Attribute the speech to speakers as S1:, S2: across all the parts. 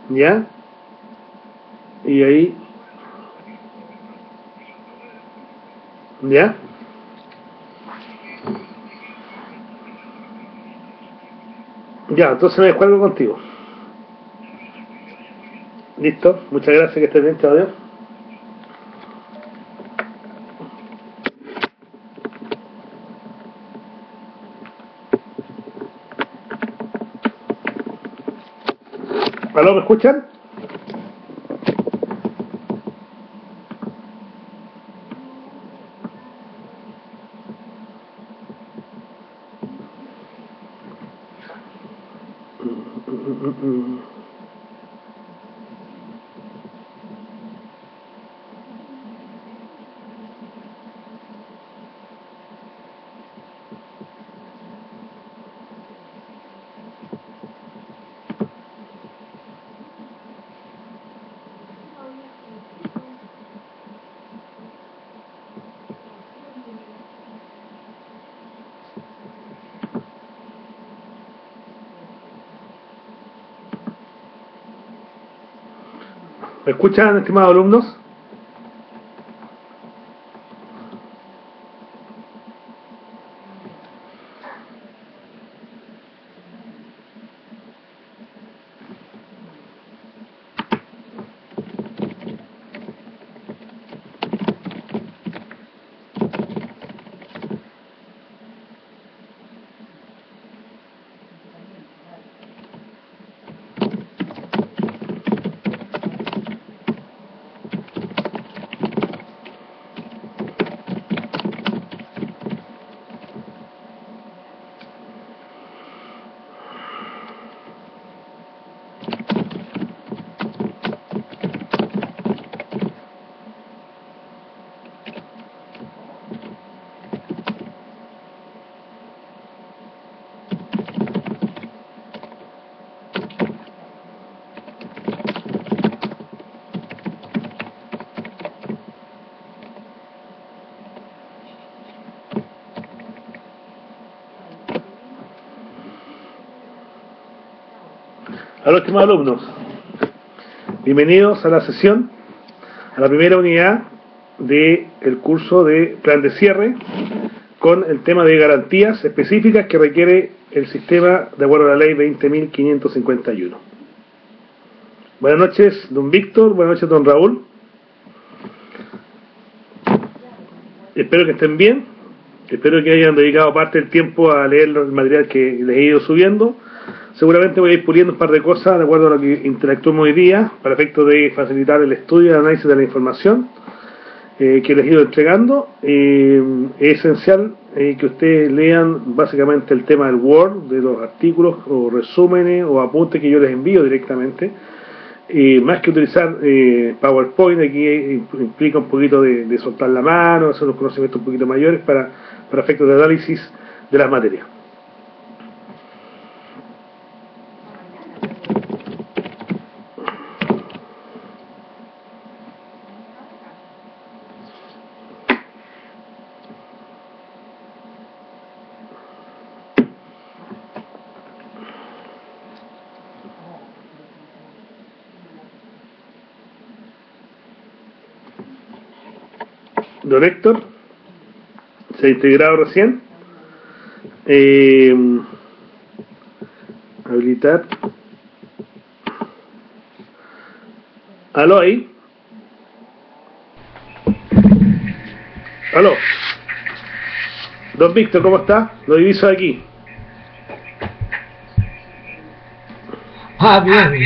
S1: ¿Ya? Y ahí, ¿ya? Ya, entonces me descuelgo contigo. Listo, muchas gracias, que estés bien, chao, adiós. ¿Aló, me escuchan? ¿Me escuchan, estimados alumnos? A los estimados alumnos, bienvenidos a la sesión, a la primera unidad del curso de plan de cierre con el tema de garantías específicas que requiere el sistema de acuerdo a la ley 20.551. Buenas noches, don Víctor, buenas noches, don Raúl. Espero que estén bien, espero que hayan dedicado parte del tiempo a leer el material que les he ido subiendo. Seguramente voy a ir puliendo un par de cosas de acuerdo a lo que interactuamos hoy día, para efecto de facilitar el estudio y el análisis de la información que les he ido entregando. Es esencial que ustedes lean básicamente el tema del Word, de los artículos o resúmenes o apuntes que yo les envío directamente. Más que utilizar PowerPoint, aquí implica un poquito de soltar la mano, hacer unos conocimientos un poquito mayores para efectos de análisis de las materias. Don Héctor se ha integrado recién. Habilitar. Aló ahí. Aló. Don Víctor, ¿cómo está? Lo diviso aquí.
S2: Ah, bien.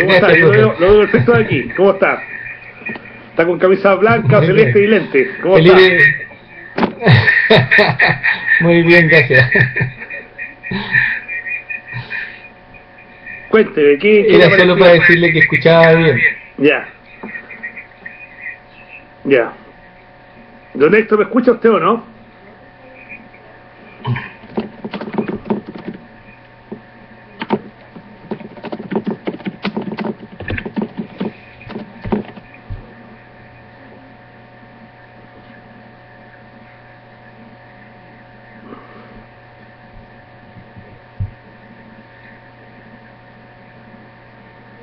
S1: ¿Cómo está? Yo lo veo perfecto de aquí. ¿Cómo está? Está con camisa blanca,
S2: muy
S1: celeste
S2: bien.
S1: y lentes. ¿Cómo
S2: Feliz
S1: está?
S2: de... Muy bien, gracias.
S1: Cuénteme, ¿qué le
S2: Era solo para
S1: pareció?
S2: decirle que escuchaba bien.
S1: Ya, ya. Don Héctor, ¿me escucha usted o no?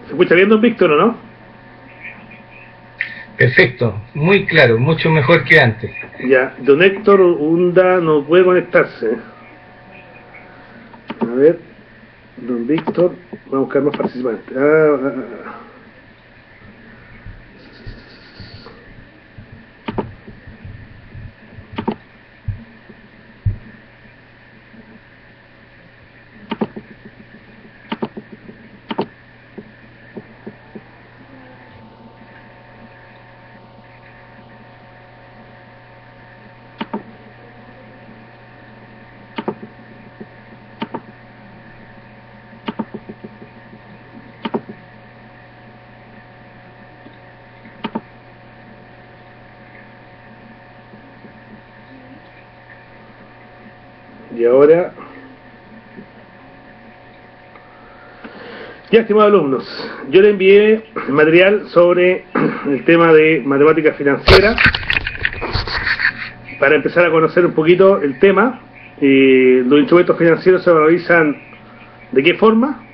S1: ¿Se escucha bien, don Víctor, o no?
S2: Perfecto, muy claro, mucho mejor que antes.
S1: Ya, don Héctor Hunda no puede conectarse. A ver, don Víctor, vamos a buscar más participantes. Y ahora, ya, estimados alumnos, yo le envié material sobre el tema de matemática financiera para empezar a conocer un poquito el tema. Los instrumentos financieros se valorizan de qué forma,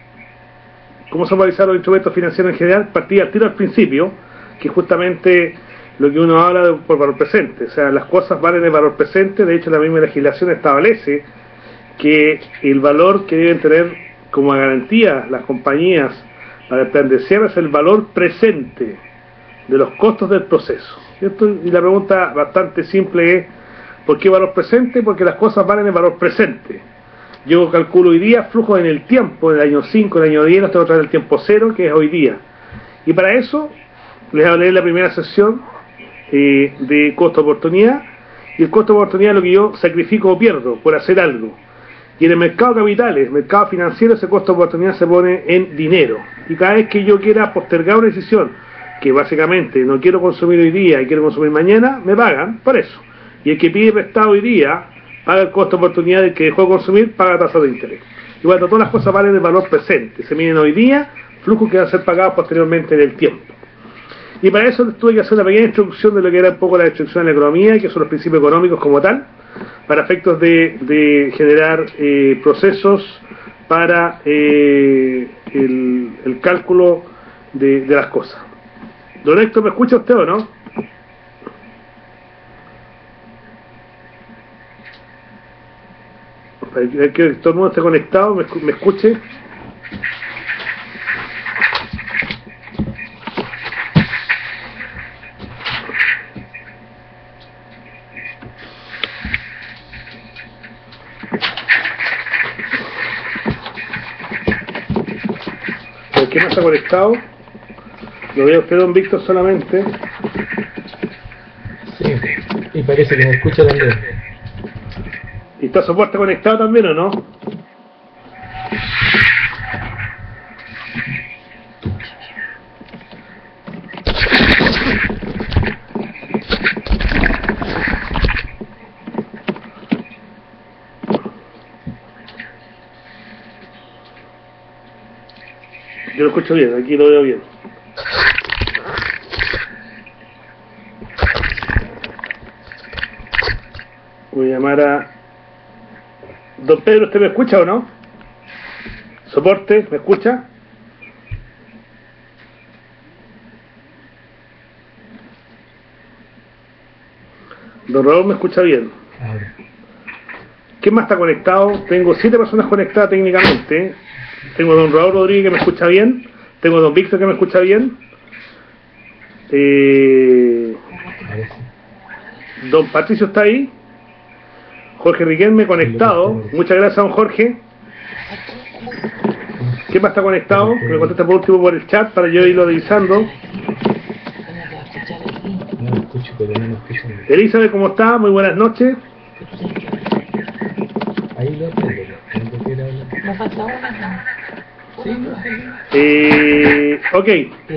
S1: cómo se valorizan los instrumentos financieros en general. Partí al tiro al principio, que justamente lo que uno habla por valor presente, o sea, las cosas valen el valor presente. De hecho, la misma legislación establece que el valor que deben tener como garantía las compañías para el plan de cierre es el valor presente de los costos del proceso, ¿cierto? Y la pregunta bastante simple es, ¿por qué valor presente? Porque las cosas valen el valor presente. Yo calculo hoy día flujos en el tiempo, en el año 5, en el año 10, nos tengo que traer el tiempo cero, que es hoy día. Y para eso les hablé en la primera sesión de costo-oportunidad, y el costo-oportunidad es lo que yo sacrifico o pierdo por hacer algo. Y en el mercado de capitales, mercado financiero, ese costo-oportunidad se pone en dinero. Y cada vez que yo quiera postergar una decisión, que básicamente no quiero consumir hoy día y quiero consumir mañana, me pagan por eso. Y el que pide prestado hoy día, paga el costo-oportunidad del que dejó de consumir, paga tasa de interés. Y cuando todas las cosas valen el valor presente, se miden hoy día, flujos que van a ser pagados posteriormente en el tiempo. Y para eso tuve que hacer una pequeña introducción de lo que era un poco la instrucción de la economía, que son los principios económicos como tal, para efectos de generar procesos para el cálculo de las cosas. Don Héctor, ¿me escucha usted o no? Para que todo el mundo esté conectado, me escuche. ¿Quién no está conectado? Lo veo a usted, don Víctor, solamente.
S2: Sí, y parece que me escucha también.
S1: ¿Y está soporte conectado también o no? Yo lo escucho bien, aquí lo veo bien. Voy a llamar a... Don Pedro, ¿usted me escucha o no? ¿Soporte? ¿Me escucha? Don Raúl, ¿me escucha bien? ¿Quién más está conectado? Tengo 7 personas conectadas técnicamente. Tengo a don Raúl Rodríguez que me escucha bien. Tengo a don Víctor que me escucha bien. Don Patricio está ahí. Jorge Riquelme conectado. Muchas gracias, don Jorge. ¿Quién más está conectado? Que me contesta por último por el chat para yo irlo revisando. Elizabeth, ¿cómo está? Muy buenas noches.
S2: Ahí lo tengo.
S1: Ok,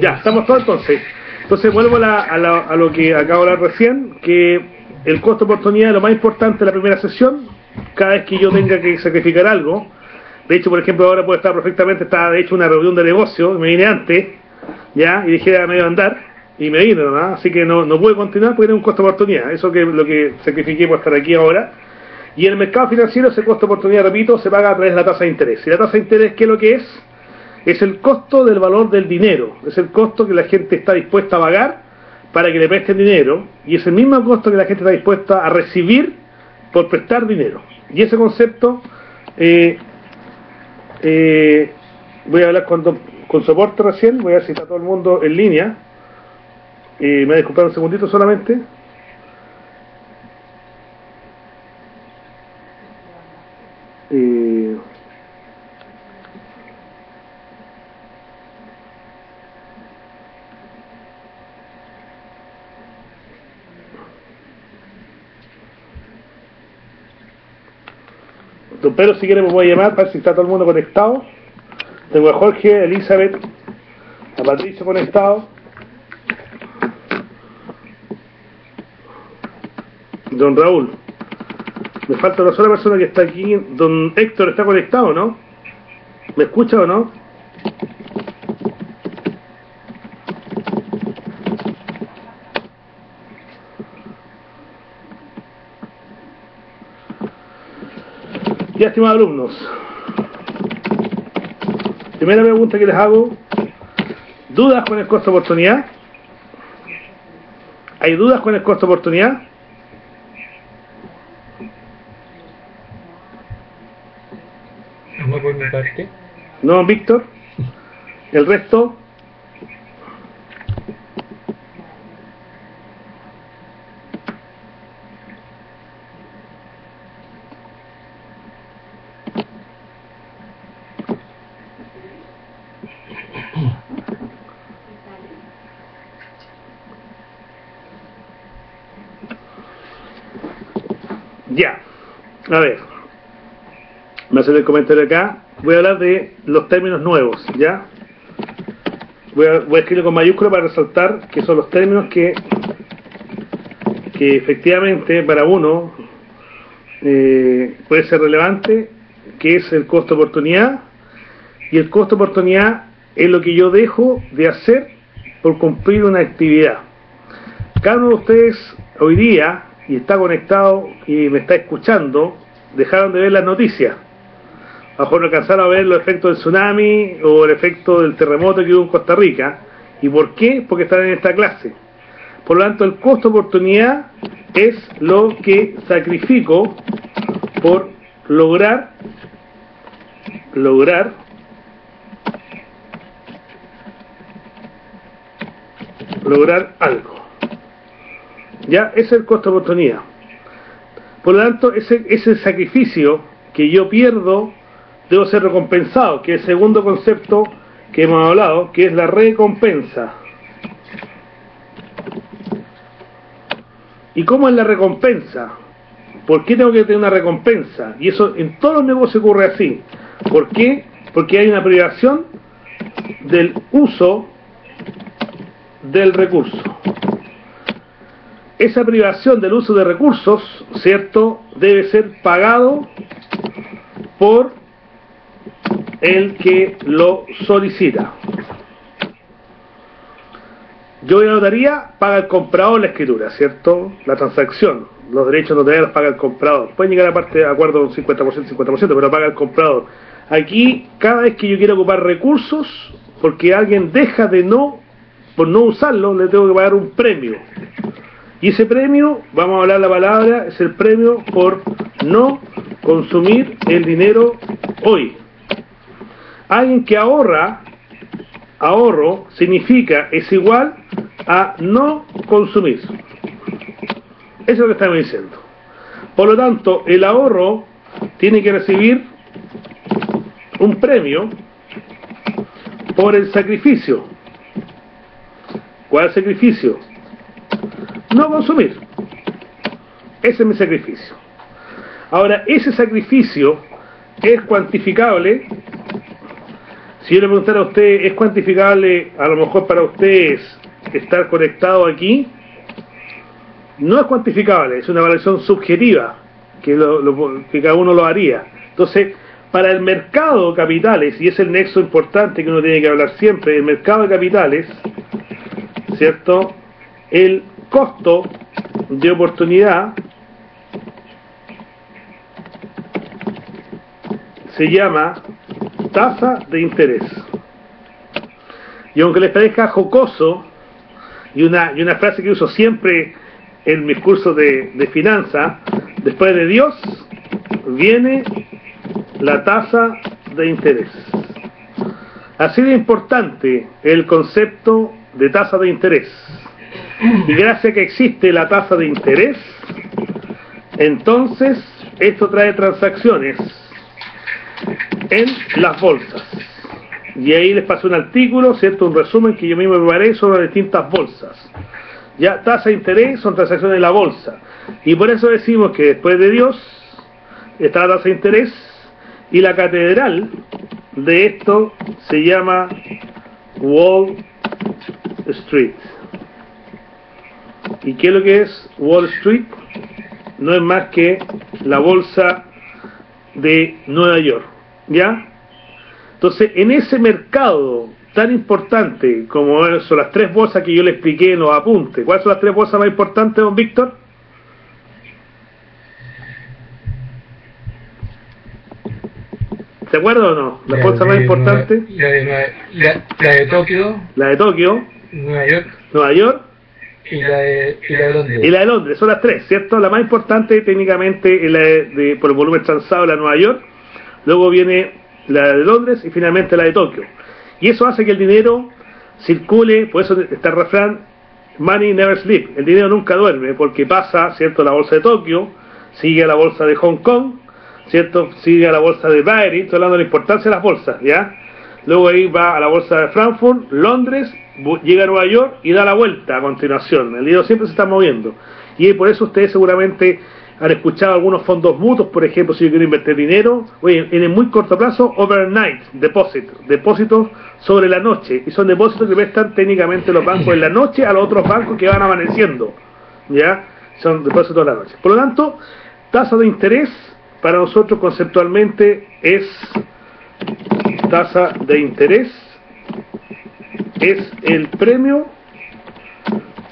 S1: ya, estamos todos entonces. Entonces vuelvo a lo que acabo de hablar recién, que el costo de oportunidad es lo más importante de la primera sesión. Cada vez que yo tenga que sacrificar algo, de hecho, por ejemplo, ahora puede estar perfectamente, estaba de hecho una reunión de negocio, me vine antes, ya, y dejé a medio andar, y me vine, ¿verdad? Así que no pude continuar porque tiene un costo de oportunidad. Eso que lo que sacrifiqué por estar aquí ahora. Y en el mercado financiero ese costo de oportunidad, repito, se paga a través de la tasa de interés. ¿Y la tasa de interés qué es lo que es? Es el costo del valor del dinero, es el costo que la gente está dispuesta a pagar para que le presten dinero, y es el mismo costo que la gente está dispuesta a recibir por prestar dinero. Y ese concepto voy a hablar con soporte recién, voy a ver si está todo el mundo en línea. Me voy a disculpar un segundito solamente. Don Pedro, si quiere me voy a llamar para ver si está todo el mundo conectado. Tengo a Jorge, a Elizabeth, a Patricio conectado. Don Raúl, me falta una sola persona que está aquí. Don Héctor, ¿está conectado, no? ¿Me escucha o no? Ya, estimados alumnos, primera pregunta que les hago: ¿dudas con el costo de oportunidad? ¿Hay dudas con el costo de oportunidad?
S2: No por mi parte.
S1: ¿No, Víctor? ¿El resto? Ya, a ver, me hacen el comentario acá. Voy a hablar de los términos nuevos, ¿ya? Voy a escribirlo con mayúscula para resaltar que son los términos que efectivamente para uno puede ser relevante, que es el costo de oportunidad. Y el costo de oportunidad es lo que yo dejo de hacer por cumplir una actividad. Cada uno de ustedes hoy día, y está conectado y me está escuchando, dejaron de ver las noticias. A lo mejor no alcanzaron a ver los efectos del tsunami o el efecto del terremoto que hubo en Costa Rica. ¿Y por qué? Porque están en esta clase. Por lo tanto, el costo de oportunidad es lo que sacrifico por lograr algo. Ya, ese es el costo de oportunidad. Por lo tanto, ese sacrificio que yo pierdo debo ser recompensado, que es el segundo concepto que hemos hablado, que es la recompensa. ¿Y cómo es la recompensa? ¿Por qué tengo que tener una recompensa? Y eso en todos los negocios ocurre así. ¿Por qué? Porque hay una privación del uso del recurso. Esa privación del uso de recursos, ¿cierto?, debe ser pagado por el que lo solicita. Yo en la notaría paga el comprador la escritura, ¿cierto?, la transacción. Los derechos notariales los paga el comprador. Pueden llegar a parte de acuerdo un 50%, 50%, pero paga el comprador. Aquí, cada vez que yo quiero ocupar recursos, porque alguien deja de por no usarlo, le tengo que pagar un premio. Y ese premio, vamos a hablar la palabra, es el premio por no consumir el dinero hoy. Alguien que ahorro significa, es igual a no consumir. Eso es lo que estamos diciendo. Por lo tanto, el ahorro tiene que recibir un premio por el sacrificio. ¿Cuál es el sacrificio? No consumir. Ese es mi sacrificio. Ahora, ese sacrificio es cuantificable. Si yo le preguntara a usted, ¿es cuantificable a lo mejor para ustedes estar conectado aquí? No es cuantificable, es una evaluación subjetiva que cada uno lo haría. Entonces, para el mercado de capitales, y es el nexo importante que uno tiene que hablar siempre, el mercado de capitales, ¿cierto?, el costo de oportunidad se llama tasa de interés. Y aunque les parezca jocoso, y una frase que uso siempre en mis cursos de finanzas, después de Dios viene la tasa de interés. Así de importante el concepto de tasa de interés. Y gracias a que existe la tasa de interés, entonces esto trae transacciones en las bolsas. Y ahí les pasé un artículo, ¿cierto? Un resumen que yo mismo preparé sobre las distintas bolsas. Ya, tasa de interés son transacciones en la bolsa. Y por eso decimos que después de Dios está la tasa de interés, y la catedral de esto se llama Wall Street. ¿Y qué es lo que es Wall Street? No es más que la bolsa de Nueva York, ¿ya? Entonces, en ese mercado tan importante como son las tres bolsas que yo le expliqué en los apuntes, ¿cuáles son las tres bolsas más importantes, don Víctor? ¿Se acuerda o no? ¿La bolsa más importante?
S2: La de Tokio.
S1: La de Tokio. Nueva York.
S2: Y la de Londres.
S1: Y la de Londres, son las tres, ¿cierto? La más importante técnicamente es la por el volumen transado, la de Nueva York. Luego viene la de Londres y finalmente la de Tokio. Y eso hace que el dinero circule, por eso está el refrán, money never sleep. El dinero nunca duerme, porque pasa, ¿cierto?, la bolsa de Tokio, sigue a la bolsa de Hong Kong, ¿cierto?, sigue a la bolsa de Bahrein, estoy hablando de la importancia de las bolsas, ¿ya? Luego ahí va a la bolsa de Frankfurt, Londres, llega a Nueva York y da la vuelta a continuación. El dinero siempre se está moviendo. Y por eso ustedes seguramente han escuchado algunos fondos mutuos, por ejemplo, si yo quiero invertir dinero, oye, en el muy corto plazo, overnight deposit, depósitos sobre la noche, y son depósitos que prestan técnicamente los bancos en la noche a los otros bancos que van amaneciendo, ¿ya? Son depósitos de la noche. Por lo tanto, tasa de interés para nosotros conceptualmente es tasa de interés, es el premio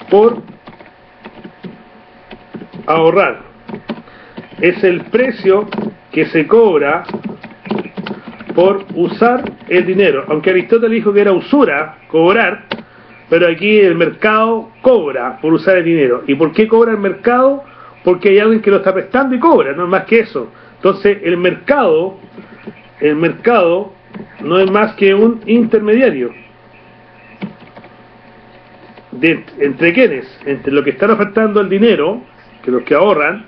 S1: por ahorrar, es el precio que se cobra por usar el dinero, aunque Aristóteles dijo que era usura cobrar, pero aquí el mercado cobra por usar el dinero. ¿Y por qué cobra el mercado? Porque hay alguien que lo está prestando y cobra, no es más que eso. Entonces el mercado no es más que un intermediario entre quienes, entre los que están ofertando el dinero, que los que ahorran,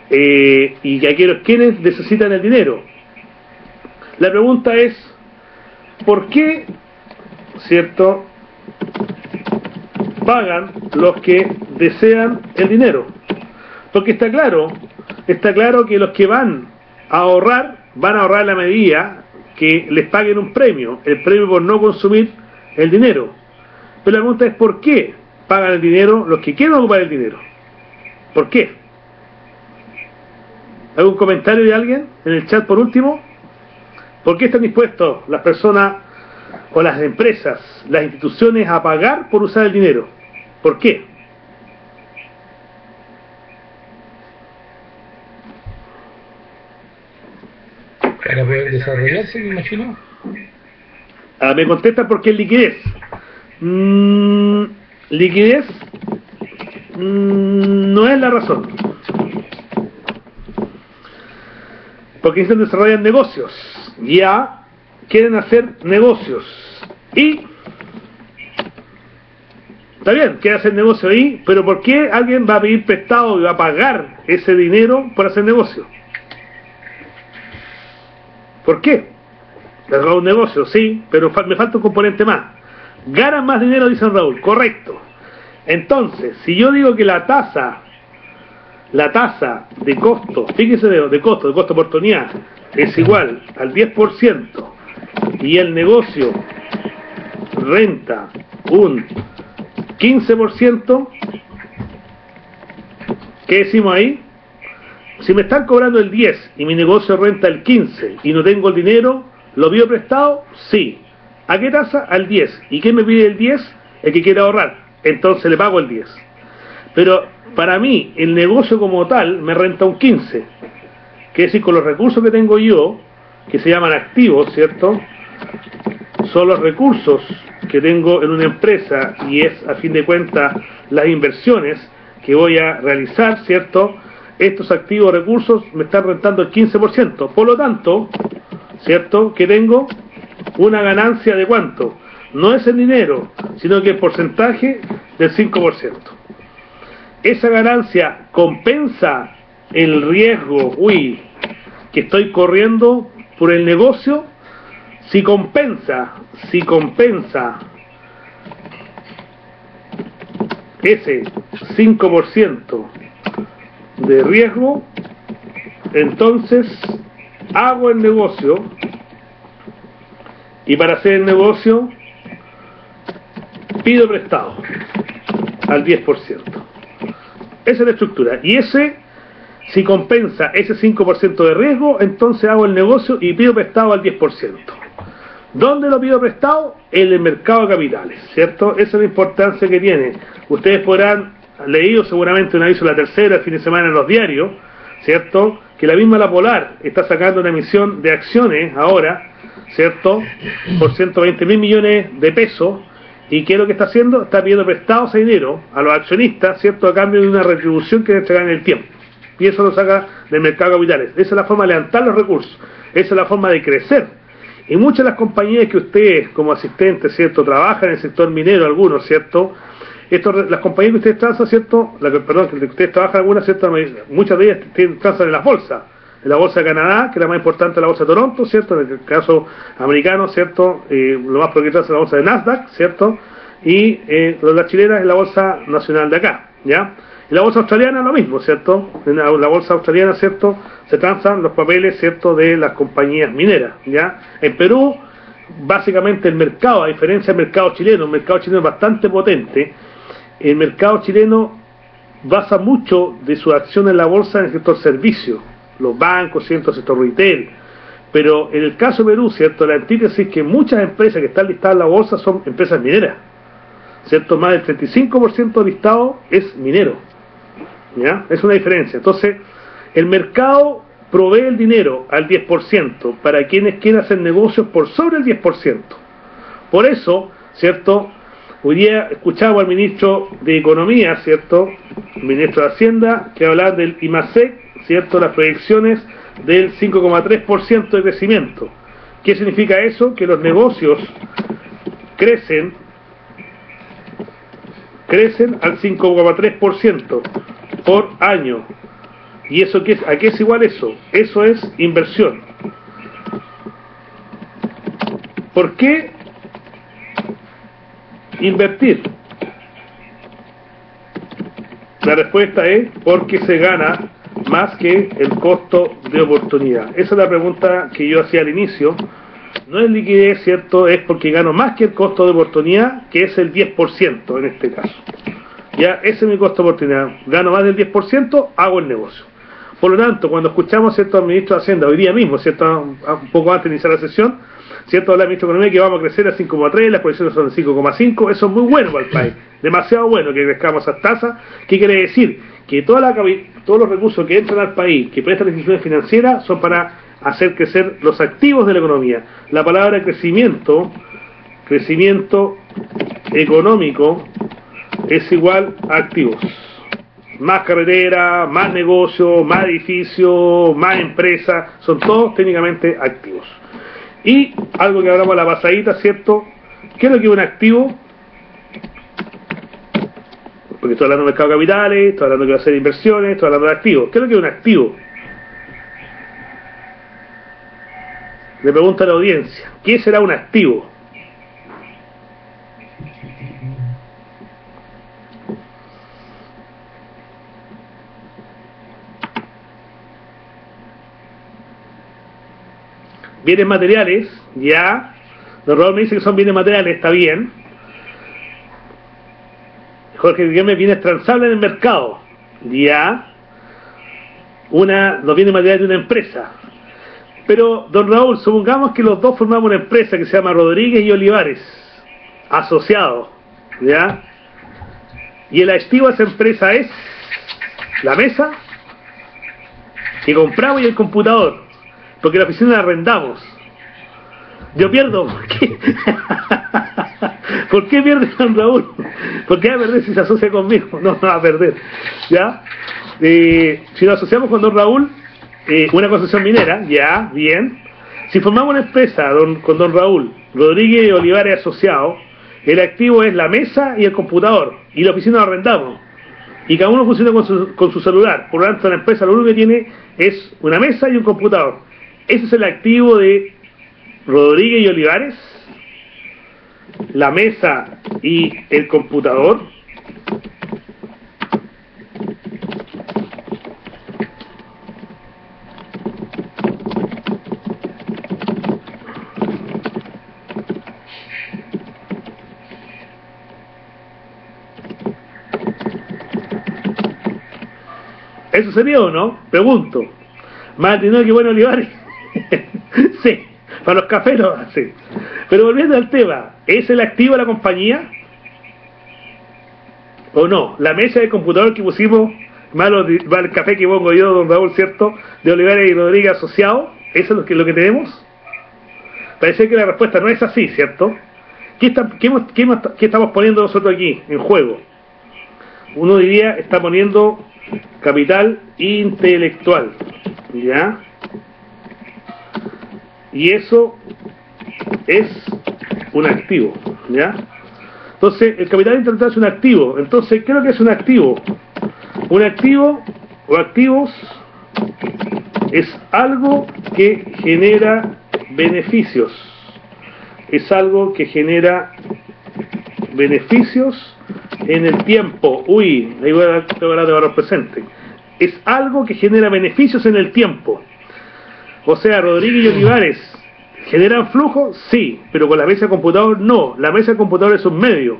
S1: y que aquellos quienes necesitan el dinero. La pregunta es, ¿por qué, cierto, pagan los que desean el dinero? Porque está claro que los que van a ahorrar en la medida que les paguen un premio, el premio por no consumir el dinero. Pero la pregunta es, ¿por qué pagan el dinero los que quieren ocupar el dinero? ¿Por qué? ¿Algún comentario de alguien en el chat por último? ¿Por qué están dispuestos las personas o las empresas, las instituciones a pagar por usar el dinero? ¿Por qué?
S2: Para poder desarrollarse, me imagino.
S1: Me contestan porque es liquidez. Liquidez no es la razón. Porque necesitan desarrollar negocios. Ya quieren hacer negocios. Y está bien, quieren hacer negocio ahí, pero ¿por qué alguien va a pedir prestado y va a pagar ese dinero por hacer negocio? ¿Por qué? Les hago un negocio, sí, pero me falta un componente más. Ganan más dinero, dice Raúl, correcto. Entonces, si yo digo que la tasa de costo, fíjese de costo de oportunidad, es igual al 10%, y el negocio renta un 15%, ¿qué decimos ahí? Si me están cobrando el 10 y mi negocio renta el 15 y no tengo el dinero, ¿lo pido prestado? Sí. ¿A qué tasa? Al 10. ¿Y qué me pide el 10? El que quiere ahorrar. Entonces le pago el 10. Pero para mí, el negocio como tal me renta un 15. Que es decir, con los recursos que tengo yo, que se llaman activos, ¿cierto? son los recursos que tengo en una empresa y es a fin de cuentas las inversiones que voy a realizar, ¿cierto? Estos activos recursos me están rentando el 15%, por lo tanto, ¿cierto? Que tengo una ganancia de ¿cuánto? No es el dinero, sino que el porcentaje del 5%. Esa ganancia compensa el riesgo, que estoy corriendo por el negocio. Si compensa ese 5% de riesgo, entonces hago el negocio, y para hacer el negocio pido prestado al 10%. Esa es la estructura, y si compensa ese 5% de riesgo, entonces hago el negocio y pido prestado al 10%. ¿Dónde lo pido prestado? En el mercado de capitales, ¿cierto? Esa es la importancia que tiene. Ustedes podrán leído seguramente un aviso de La Tercera el fin de semana en los diarios, ¿cierto? Que la misma La Polar está sacando una emisión de acciones ahora, ¿cierto? Por 120.000 millones de pesos. ¿Y qué es lo que está haciendo? Está pidiendo prestado ese dinero a los accionistas, ¿cierto? A cambio de una retribución que le entregan en el tiempo. Y eso lo saca del mercado de capitales. Esa es la forma de levantar los recursos. Esa es la forma de crecer. Y muchas de las compañías que ustedes, como asistentes, ¿cierto?, trabajan en el sector minero, algunos, ¿cierto?, las compañías que ustedes transan, ¿cierto?, que ustedes trabajan algunas, ¿cierto?, muchas de ellas transan en las bolsas. En la bolsa de Canadá, que es la más importante, la bolsa de Toronto, ¿cierto?, en el caso americano, ¿cierto?, lo más probable que transan en la bolsa de Nasdaq, ¿cierto?, y la chilena es la bolsa nacional de acá, ¿ya? Y la bolsa australiana lo mismo, ¿cierto? En la bolsa australiana, ¿cierto?, se transan los papeles, ¿cierto?, de las compañías mineras, ¿ya? En Perú, básicamente el mercado, a diferencia del mercado chileno, un mercado chileno bastante potente, el mercado chileno basa mucho de su acción en la bolsa en el sector servicio, los bancos, ¿cierto?, el sector retail. Pero en el caso de Perú, ¿cierto?, la antítesis es que muchas empresas que están listadas en la bolsa son empresas mineras, ¿cierto? Más del 35% del listado es minero, ¿ya? Es una diferencia. Entonces, el mercado provee el dinero al 10% para quienes quieran hacer negocios por sobre el 10%. Por eso, ¿cierto?, hoy día escuchamos al ministro de Economía, ¿cierto?, el ministro de Hacienda, que hablaba del IMASEC, ¿cierto?, las proyecciones del 5,3% de crecimiento. ¿Qué significa eso? Que los negocios crecen al 5,3% por año. ¿Y eso qué es? ¿A qué es igual eso? Eso es inversión. ¿Por qué invertir? La respuesta es porque se gana más que el costo de oportunidad. Esa es la pregunta que yo hacía al inicio. No es liquidez, ¿cierto? Es porque gano más que el costo de oportunidad, que es el 10% en este caso. Ya, ese es mi costo de oportunidad. Gano más del 10%, hago el negocio. Por lo tanto, cuando escuchamos, ¿cierto?, al ministro de Hacienda, hoy día mismo, ¿cierto?, un poco antes de iniciar la sesión, ¿cierto?, habla el ministro de Economía que vamos a crecer a 5,3, las proyecciones son de 5,5, eso es muy bueno para el país, demasiado bueno que crezcamos esas tasas. ¿Qué quiere decir? Que todos los recursos que entran al país, que prestan las instituciones financieras, son para hacer crecer los activos de la economía. La palabra crecimiento económico es igual a activos. Más carretera, más negocio, más edificio, más empresa, son todos técnicamente activos. Y algo que hablamos a la pasadita, ¿cierto? ¿Qué es lo que es un activo? Porque estoy hablando de mercado de capitales, estoy hablando que va a hacer inversiones, estoy hablando de activos. ¿Qué es lo que es un activo? Le pregunto a la audiencia, ¿qué será un activo? Bienes materiales, ya. Don Raúl me dice que son bienes materiales, está bien. Jorge, dígame, bienes transables en el mercado, ya. Los bienes materiales de una empresa. Pero, don Raúl, supongamos que los dos formamos una empresa que se llama Rodríguez y Olivares, asociados, ¿ya? Y el activo de esa empresa es la mesa que compramos y el computador, porque la oficina la arrendamos. Yo pierdo. ¿Por qué? ¿Por qué pierde don Raúl? ¿Por qué va a perder si se asocia conmigo? No va a perder. ¿Ya? Si nos asociamos con don Raúl, una concesión minera, ya, bien. Si formamos una empresa con don Raúl Rodríguez y Olivares asociados, el activo es la mesa y el computador, y la oficina la arrendamos. Y cada uno funciona con su celular. Por lo tanto, la empresa lo único que tiene es una mesa y un computador. Ese es el activo de Rodríguez y Olivares, la mesa y el computador. ¿Eso sería o no? Pregunto. ¿Más dinero que bueno Olivares? Sí, para los cafés lo hace. Pero volviendo al tema, ¿es el activo de la compañía? ¿O no? La mesa de computador que pusimos, más el café que pongo yo, don Raúl, ¿cierto? De Olivares y Rodríguez asociados, ¿eso es lo que tenemos? Parece que la respuesta no es así, ¿cierto? ¿Qué estamos poniendo nosotros aquí en juego? Uno diría, está poniendo capital intelectual, ¿ya? Y eso es un activo, ¿ya? Entonces, el capital intelectual es un activo. Entonces, ¿qué es lo que es un activo? Un activo o activos es algo que genera beneficios. Es algo que genera beneficios en el tiempo. Uy, ahí voy a hablar de valor presente. Es algo que genera beneficios en el tiempo. O sea, Rodríguez y Olivares ¿generan flujo? Sí, pero con la mesa de computador no. La mesa de computador es un medio.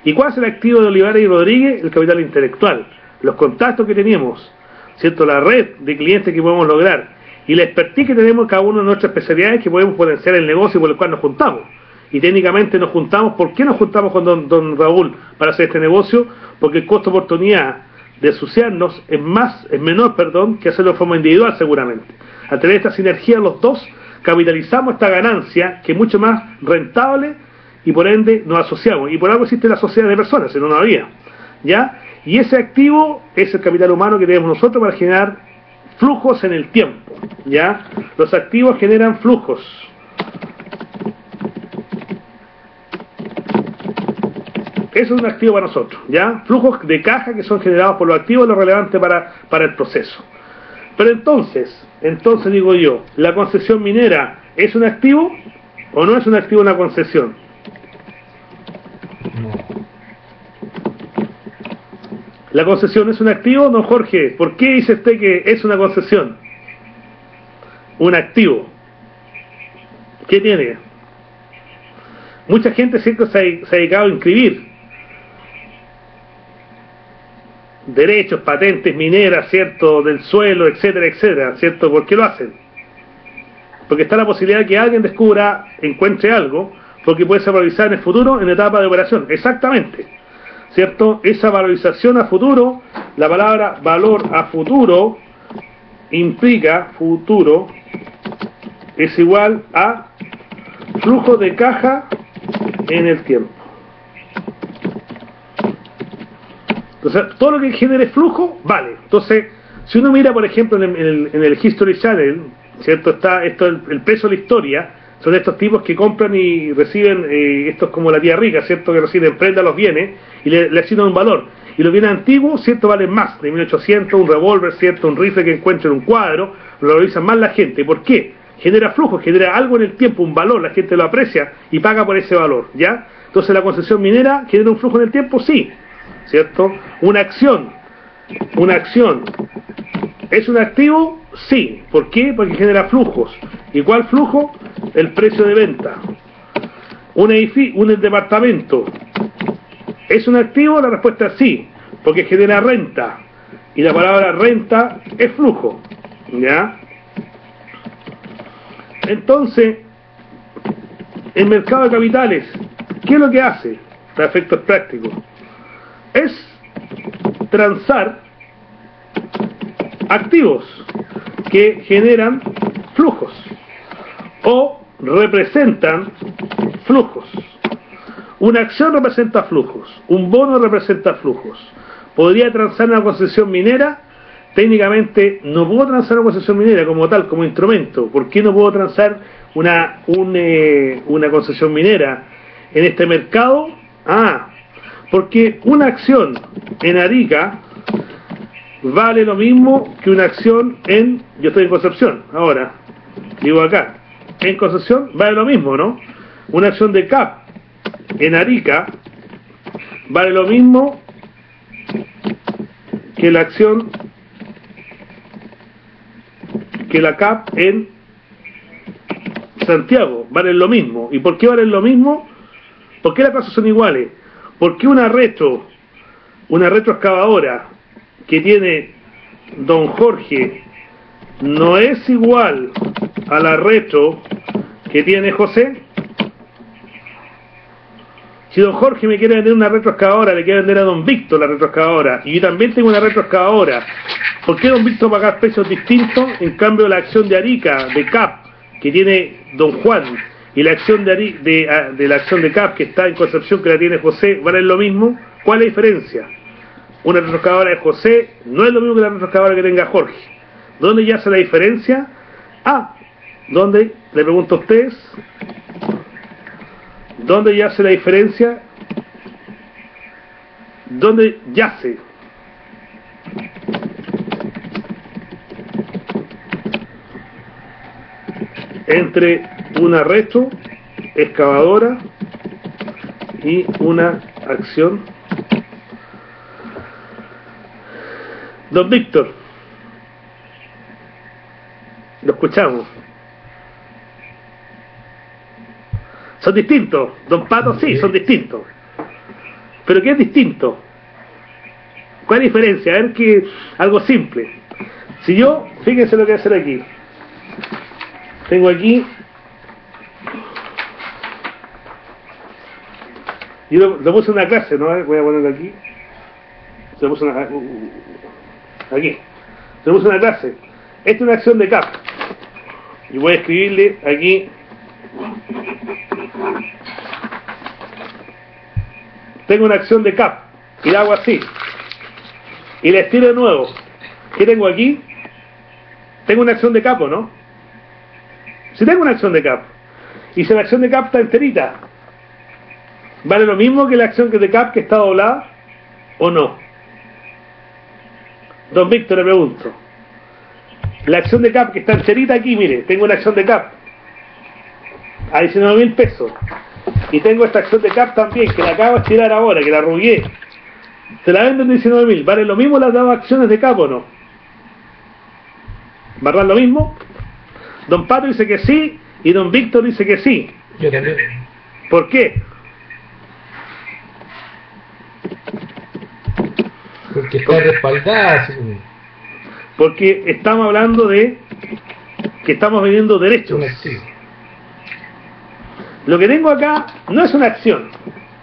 S1: ¿Y cuál es el activo de Olivares y Rodríguez? El capital intelectual. Los contactos que tenemos, ¿cierto? La red de clientes que podemos lograr y la expertise que tenemos cada uno de nuestras especialidades que podemos potenciar el negocio por el cual nos juntamos. Y técnicamente nos juntamos. ¿Por qué nos juntamos con don Raúl para hacer este negocio? Porque el costo de oportunidad de asociarnos es menor, que hacerlo de forma individual seguramente. Al tener esta sinergia los dos, capitalizamos esta ganancia que es mucho más rentable y por ende nos asociamos. Y por algo existe la sociedad de personas, si no, no había. ¿Ya? Y ese activo es el capital humano que tenemos nosotros para generar flujos en el tiempo. ¿Ya? Los activos generan flujos. Eso es un activo para nosotros, ¿ya? Flujos de caja que son generados por los activos, lo relevante para el proceso. Pero entonces digo yo, ¿la concesión minera es un activo o no es un activo una concesión?
S2: No.
S1: ¿La concesión es un activo, don Jorge? ¿Por qué dice usted que es una concesión? Un activo. ¿Qué tiene? Mucha gente siempre se ha dedicado a inscribir derechos, patentes mineras, ¿cierto? Del suelo, etcétera, etcétera, ¿cierto? ¿Por qué lo hacen? Porque está la posibilidad de que alguien descubra, encuentre algo, porque puede ser valorizado en el futuro en etapa de operación. Exactamente, ¿cierto? Esa valorización a futuro, la palabra valor a futuro implica futuro es igual a flujo de caja en el tiempo. Entonces, todo lo que genere flujo, vale. Entonces, si uno mira, por ejemplo, en el History Channel, ¿cierto? Está el precio de la historia, son estos tipos que compran y reciben, estos como la tía rica, ¿cierto? Que reciben prenda los bienes y le asignan un valor. Y los bienes antiguos, ¿cierto? Valen más, de 1800, un revólver, ¿cierto? Un rifle que encuentren en un cuadro, lo valorizan más la gente. ¿Por qué? Genera flujo, genera algo en el tiempo, un valor, la gente lo aprecia y paga por ese valor, ¿ya? Entonces, ¿la concesión minera genera un flujo en el tiempo? Sí, ¿cierto? Una acción ¿es un activo? Sí. ¿Por qué? Porque genera flujos. ¿Y cuál flujo? El precio de venta. Un departamento ¿es un activo? La respuesta es sí, porque genera renta y la palabra renta es flujo, ¿ya? Entonces, el mercado de capitales, ¿qué es lo que hace? Para efectos prácticos, es transar activos que generan flujos o representan flujos. Una acción representa flujos, un bono representa flujos. ¿Podría transar una concesión minera? Técnicamente no puedo transar una concesión minera como tal, como instrumento. ¿Por qué no puedo transar una concesión minera en este mercado? Porque una acción en Arica vale lo mismo que una acción en... Yo estoy en Concepción, ahora, digo acá. En Concepción vale lo mismo, ¿no? Una acción de CAP en Arica vale lo mismo que la acción que la CAP en Santiago, valen lo mismo. ¿Y por qué valen lo mismo? ¿Por qué las cosas son iguales? Porque una retroexcavadora que tiene don Jorge no es igual a la retro que tiene José. Si don Jorge me quiere vender una retroexcavadora, le quiere vender a don Víctor la retroexcavadora, y yo también tengo una retroexcavadora, ¿por qué don Víctor va a pagar precios distintos? En cambio la acción de Arica, de CAP, que tiene don Juan, y la acción de la acción de CAP que está en Concepción, que la tiene José, ¿valen lo mismo? ¿Cuál es la diferencia? Una retroexcavadora de José no es lo mismo que la retroexcavadora que tenga Jorge. ¿Dónde yace la diferencia? ¿Dónde? Le pregunto a ustedes. ¿Dónde yace la diferencia? ¿Dónde yace? Entre una retroexcavadora y una acción. Don Víctor, lo escuchamos. Son distintos, don Pato, sí, son distintos. ¿Pero qué es distinto? ¿Cuál es la diferencia? A ver, algo simple. Si yo, fíjense lo que voy a hacer aquí. Tengo aquí, yo lo puse en una clase, ¿no? Voy a ponerlo aquí. Se lo puse aquí. Se lo puse en una clase. Esta es una acción de CAP. Y voy a escribirle aquí. Tengo una acción de CAP y la hago así y la estiro de nuevo. ¿Qué tengo aquí? Tengo una acción de CAP, ¿o no? Si tengo una acción de CAP y si la acción de CAP está enterita, ¿vale lo mismo que la acción de CAP que está doblada o no? Don Víctor, le pregunto, la acción de CAP que está enterita aquí, mire, tengo una acción de CAP a 19.000 pesos. Y tengo esta acción de CAP también, que la acabo de estirar ahora, que la arrugué. Se la venden 19.000. ¿Vale lo mismo las dos acciones de CAP o no? ¿Verdad lo mismo? Don Pato dice que sí, y don Víctor dice que sí.
S2: Yo también.
S1: ¿Por qué?
S2: Porque está respaldada.
S1: Porque estamos hablando de que estamos vendiendo derechos. Lo que tengo acá no es una acción,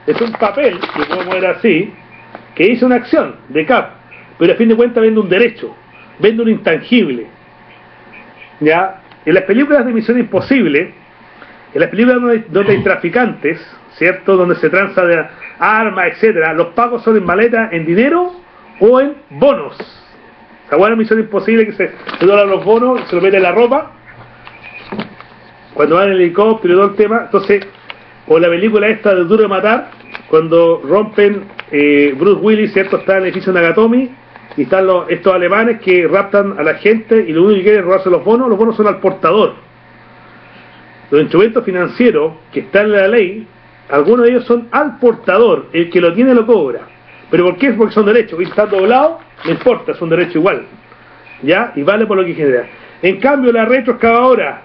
S1: es un papel, que puedo mover así, que hizo una acción de CAP, pero a fin de cuentas vende un derecho, vende un intangible. ¿Ya? En las películas de Misión Imposible, en las películas donde hay traficantes, ¿cierto? Donde se transa de armas, etcétera, los pagos son en maleta, en dinero o en bonos. ¿Se acuerdan de Misión Imposible que se doblan los bonos y se lo mete en la ropa? Cuando van en el helicóptero y todo el tema. Entonces, o la película esta de Duro de Matar, cuando rompen Bruce Willis, ¿cierto? Está en el edificio Nakatomi y están estos alemanes que raptan a la gente y lo único que quieren es robarse los bonos son al portador. Los instrumentos financieros que están en la ley, algunos de ellos son al portador, el que lo tiene lo cobra. ¿Pero por qué? Es porque son derechos, y está doblado, no importa, es un derecho igual, ¿ya? Y vale por lo que genera. En cambio la retroexcavadora,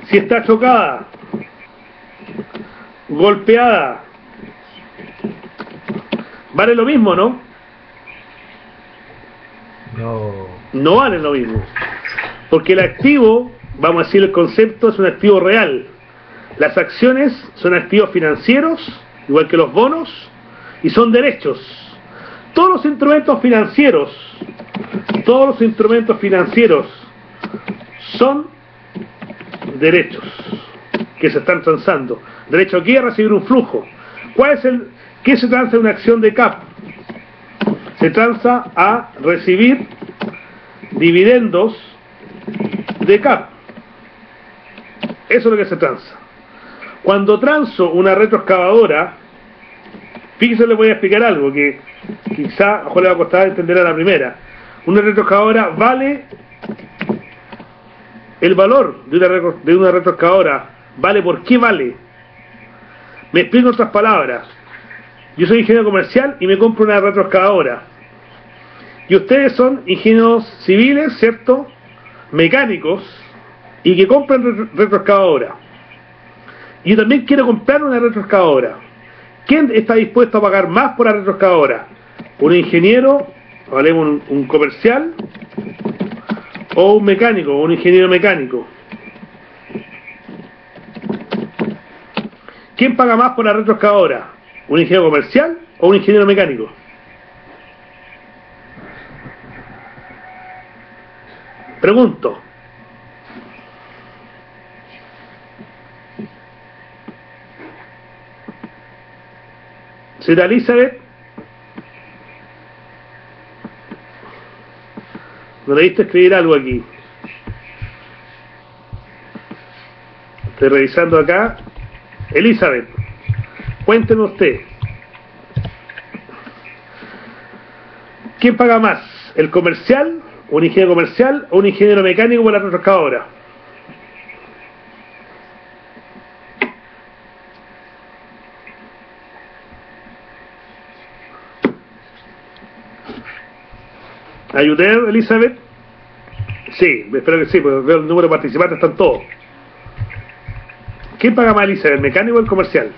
S1: si está chocada, golpeada, vale lo mismo, ¿no? No vale lo mismo, porque el activo, vamos a decir el concepto, es un activo real. Las acciones son activos financieros, igual que los bonos, y son derechos. Todos los instrumentos financieros son derechos que se están transando. ¿Derecho aquí a recibir un flujo? ¿Qué se transa en una acción de CAP? Se transa a recibir dividendos de CAP. Eso es lo que se transa. Cuando transo una retroexcavadora, fíjense, les voy a explicar algo que quizá a Jorge le va a costar entender a la primera. Una retroexcavadora vale, el valor de una retroexcavadora vale. ¿Por qué vale? Me explico en otras palabras. Yo soy ingeniero comercial y me compro una retroexcavadora. Y ustedes son ingenieros civiles, ¿cierto? Mecánicos, y que compran retroexcavadora. Y yo también quiero comprar una retroexcavadora. ¿Quién está dispuesto a pagar más por la retroexcavadora? ¿Un ingeniero, hablemos un comercial, o un mecánico, o un ingeniero mecánico? ¿Quién paga más por la retroexcavadora? ¿Un ingeniero comercial o un ingeniero mecánico? Pregunto. Señora Elizabeth, ¿no leíste escribir algo aquí? Estoy revisando acá. Elizabeth, cuéntenos usted. ¿Quién paga más? ¿El comercial, un ingeniero comercial o un ingeniero mecánico por la retroexcavadora? ¿Ayudé, Elizabeth? Sí, espero que sí, porque veo el número de participantes, están todos. ¿Quién paga más, Elizabeth, el mecánico o el comercial?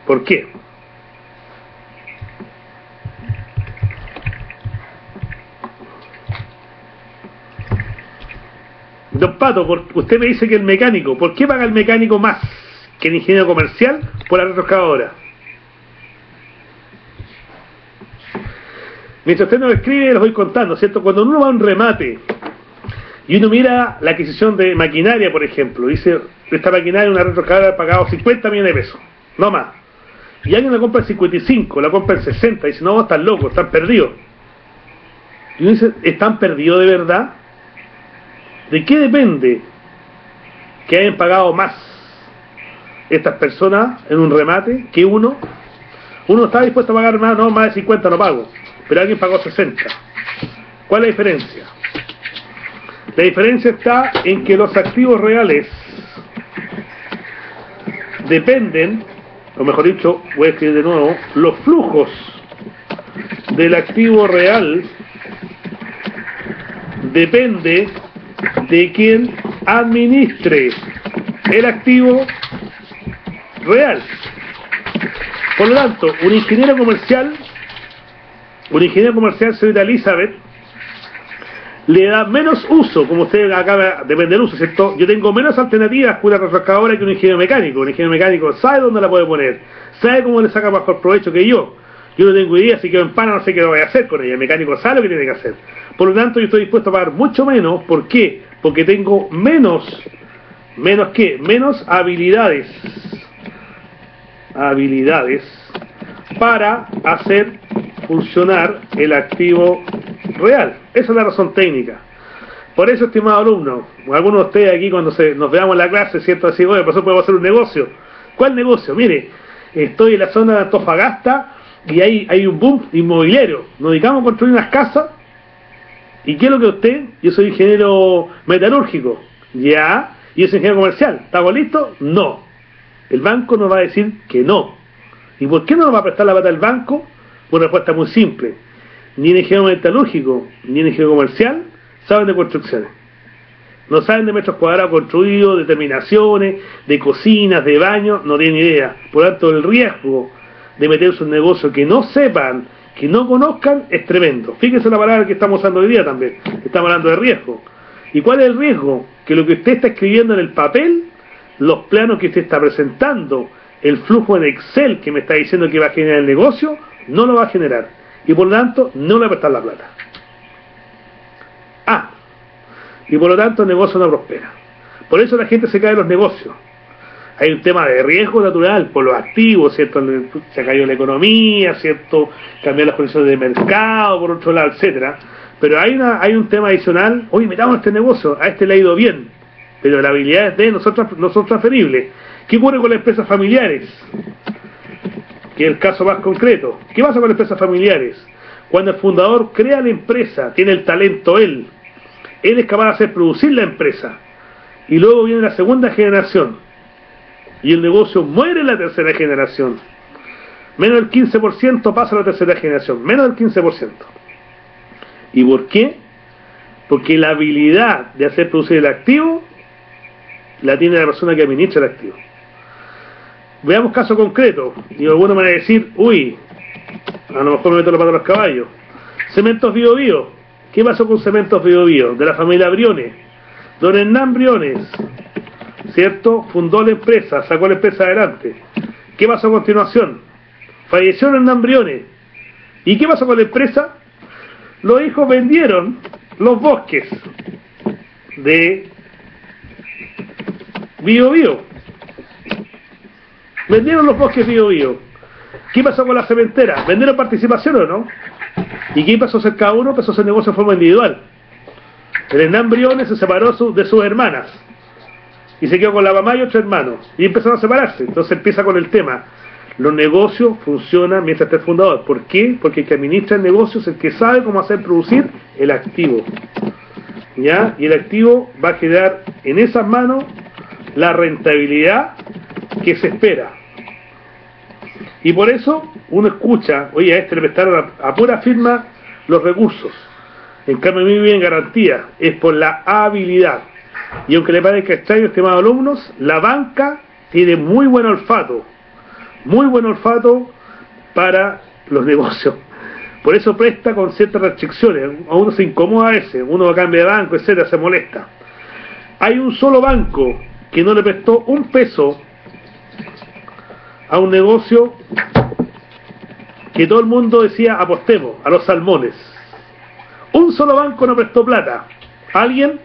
S1: ¿Por qué? Don Pato, usted me dice que el mecánico, ¿por qué paga el mecánico más que el ingeniero comercial por la retroexcavadora? Mientras usted nos escribe, les voy contando, ¿cierto? Cuando uno va a un remate y uno mira la adquisición de maquinaria, por ejemplo, dice, esta maquinaria, una retroexcavadora ha pagado 50 millones de pesos, no más. Y alguien la compra en 55, la compra en 60, y dice, no, están locos, están perdidos. Y uno dice, ¿están perdidos de verdad? ¿De qué depende que hayan pagado más estas personas en un remate que uno? Uno está dispuesto a pagar más, no, más de 50 no pago, pero alguien pagó 60. ¿Cuál es la diferencia? La diferencia está en que los activos reales dependen, o mejor dicho, voy a escribir de nuevo, los flujos del activo real depende de quien administre el activo real. Por lo tanto, un ingeniero comercial, señorita Elizabeth, le da menos uso, como usted acaba de vender uso, ¿cierto? Yo tengo menos alternativas con una retroexcavadora que un ingeniero mecánico. Un ingeniero mecánico sabe dónde la puede poner, sabe cómo le saca mejor provecho que yo. Yo no tengo idea, si quedo en pana no sé qué voy a hacer con ella. El mecánico sabe lo que tiene que hacer. Por lo tanto, yo estoy dispuesto a pagar mucho menos. ¿Por qué? Porque tengo menos ¿qué? Menos habilidades para hacer funcionar el activo real. Esa es la razón técnica. Por eso, estimado alumno, algunos de ustedes aquí cuando nos veamos en la clase, ¿cierto? Así, oye, profesor, podemos hacer un negocio. ¿Cuál negocio? Mire, estoy en la zona de Antofagasta y hay un boom inmobiliario. Nos dedicamos a construir unas casas. ¿Y qué es lo que usted? Yo soy ingeniero metalúrgico. Ya. ¿Y yo soy ingeniero comercial? ¿Estamos listos? No. El banco nos va a decir que no. ¿Y por qué no nos va a prestar la plata el banco? Una respuesta muy simple. Ni el ingeniero metalúrgico ni el ingeniero comercial saben de construcciones. No saben de metros cuadrados construidos, de terminaciones, de cocinas, de baños, no tienen idea. Por lo tanto, el riesgo de meterse en un negocio que no sepan, que no conozcan, es tremendo. Fíjense la palabra que estamos usando hoy día también. Estamos hablando de riesgo. ¿Y cuál es el riesgo? Que lo que usted está escribiendo en el papel, los planos que usted está presentando, el flujo en Excel que me está diciendo que va a generar el negocio, no lo va a generar. Y por lo tanto, no le va a prestar la plata. Y por lo tanto el negocio no prospera. Por eso la gente se cae en los negocios. Hay un tema de riesgo natural por los activos, ¿cierto? Se ha caído la economía, ¿cierto? Cambiar las condiciones de mercado, por otro lado, etcétera. Pero hay un tema adicional. Oye, metamos este negocio, a este le ha ido bien, pero la habilidad es de nosotros transferibles. ¿Qué ocurre con las empresas familiares? Que es el caso más concreto. ¿Qué pasa con las empresas familiares? Cuando el fundador crea la empresa, tiene el talento él es capaz de hacer producir la empresa, y luego viene la segunda generación, y el negocio muere en la tercera generación. Menos del 15% pasa a la tercera generación, menos del 15%. ¿Y por qué? Porque la habilidad de hacer producir el activo la tiene la persona que administra el activo. Veamos caso concreto. Y algunos van a decir, uy, a lo mejor me meto la pata a los caballos. Cementos Bio Bio. ¿Qué pasó con Cementos Bio Bio? De la familia Briones. Don Hernán Briones, ¿cierto? Fundó la empresa, sacó la empresa adelante. ¿Qué pasó a continuación? Falleció Hernán Briones. ¿Y qué pasó con la empresa? Los hijos vendieron los bosques de Bio Bio. Vendieron los bosques Bio Bio. ¿Qué pasó con la cementera? ¿Vendieron participación o no? ¿Y qué pasó a hacer cada uno? Empezó a hacer negocio de forma individual. El Hernán Briones se separó de sus hermanas y se quedó con la mamá y otro hermano, y empezaron a separarse. Entonces empieza con el tema: los negocios funcionan mientras está el fundador. ¿Por qué? Porque el que administra el negocio es el que sabe cómo hacer producir el activo, ¿ya? Y el activo va a quedar en esas manos la rentabilidad que se espera. Y por eso uno escucha, oye, a este le prestaron a pura firma los recursos, en cambio a mí me viene garantía. Es por la habilidad. Y aunque le parezca extraño, estimados alumnos, la banca tiene muy buen olfato para los negocios. Por eso presta con ciertas restricciones. A uno se incomoda a veces, uno cambia de banco, etcétera, se molesta. Hay un solo banco que no le prestó un peso a un negocio que todo el mundo decía apostemos, a los salmones. Un solo banco no prestó plata. ¿Alguien?